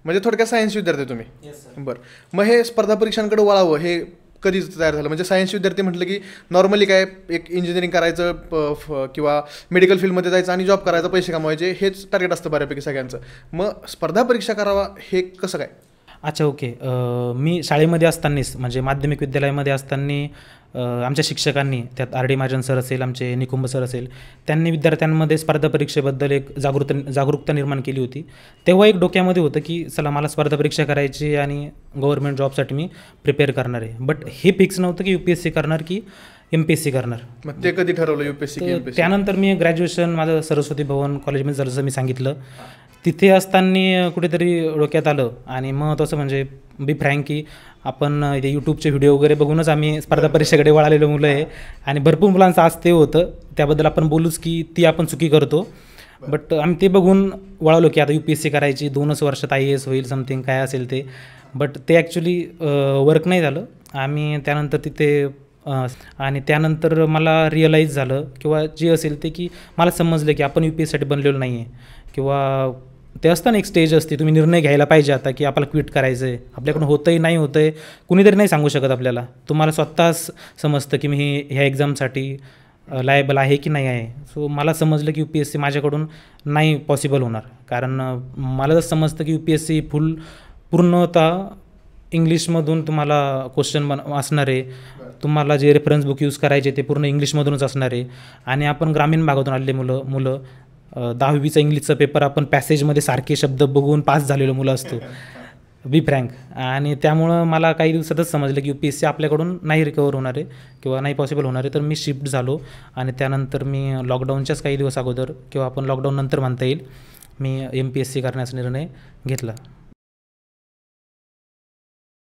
म्हणजे थोडक्यात सायन्स विद्यार्थी तुम्ही? Yes sir. बरं. मग हे स्पर्धा परीक्षांकडे वळावं हे कधी तयार झालं? म्हणजे सायन्स विद्यार्थी म्हटलं की नॉर्मली काय एक इंजिनिअरिंग करायचं किंवा मेडिकल फील्डमध्ये जायचं आणि जॉब करायचा, पैसे कमवायचे, हेच टार्गेट असतं बऱ्यापैकी सगळ्यांचं. मग स्पर्धा परीक्षा करावा हे कसं काय? अच्छा, ओके. मी शाळेमध्ये असतानाच म्हणजे माध्यमिक विद्यालयामध्ये असताना आमच्या शिक्षकांनी, त्यात आर डी महाजन सर असेल, आमचे निकुंभ सर असेल, त्यांनी विद्यार्थ्यांमध्ये स्पर्धा परीक्षेबद्दल एक जागरूकता निर्माण केली होती. तेव्हा एक डोक्यामध्ये होतं की चला मला स्पर्धा परीक्षा करायची आणि गव्हर्नमेंट जॉबसाठी मी प्रिपेअर करणार आहे. बट हे फिक्स नव्हतं की UPSC करणार की MPSC करणार. मग ते कधी ठरवलं UPSC की MPSC? त्यानंतर मी ग्रॅज्युएशन माझं सरस्वती भवन कॉलेजमध्ये जसं मी सांगितलं, तिथे असताना कुठेतरी डोक्यात आलं आणि महत्त्वाचं म्हणजे बी फ्रँक की आपण इथे यूट्यूबचे व्हिडिओ वगैरे बघूनच आम्ही स्पर्धा परीक्षेकडे वळालेलो मुलं आहे आणि भरपूर मुलांचं आज ते होतं, त्याबद्दल आपण बोलूच की ती आपण चुकी करतो. बट आम्ही ते बघून वळालो की आता UPSC करायची, 2च वर्षात IAS होईल, समथिंग काय असेल ते. बट ते ॲक्च्युली वर्क नाही झालं. आम्ही त्यानंतर तिथे आणि त्यानंतर मला रिअलाईज झालं किंवा जे असेल ते की मला समजलं की आपण UPSCसाठी बनलेलो नाही आहे. किंवा ते असतं ना एक स्टेज असते, तुम्ही निर्णय घ्यायला पाहिजे आता की आपल्याला क्विट करायचं आहे, आपल्याकडून होतंही नाही होतं आहे, कुणीतरी नाही सांगू शकत आपल्याला. तुम्हाला स्वतःच समजतं की मी ह्या एक्झामसाठी लायबल आहे की नाही आहे. सो मला समजलं की UPSC माझ्याकडून नाही पॉसिबल होणार. कारण मला जर समजतं की UPSC पूर्णतः इंग्लिशमधून तुम्हाला क्वेश्चन असणार आहे, तुम्हाला जे रेफरन्स बुक यूज करायचे ते पूर्ण इंग्लिशमधूनच असणार आहे आणि आपण ग्रामीण भागातून आलेले मुलं 10वीचा इंग्लिशचा पेपर आपण पॅसेजमध्ये सारखे शब्द बघून पास झालेलो मुलं असतो, बी फ्रँक. आणि त्यामुळं मला काही दिवसातच समजलं की UPSC आपल्याकडून नाही रिकवर होणार आहे किंवा नाही पॉसिबल होणार आहे. तर मी शिफ्ट झालो आणि त्यानंतर मी लॉकडाऊनच्याच काही दिवस अगोदर किंवा आपण लॉकडाऊन नंतर म्हणता येईल, मी MPSC करण्याचा निर्णय घेतला.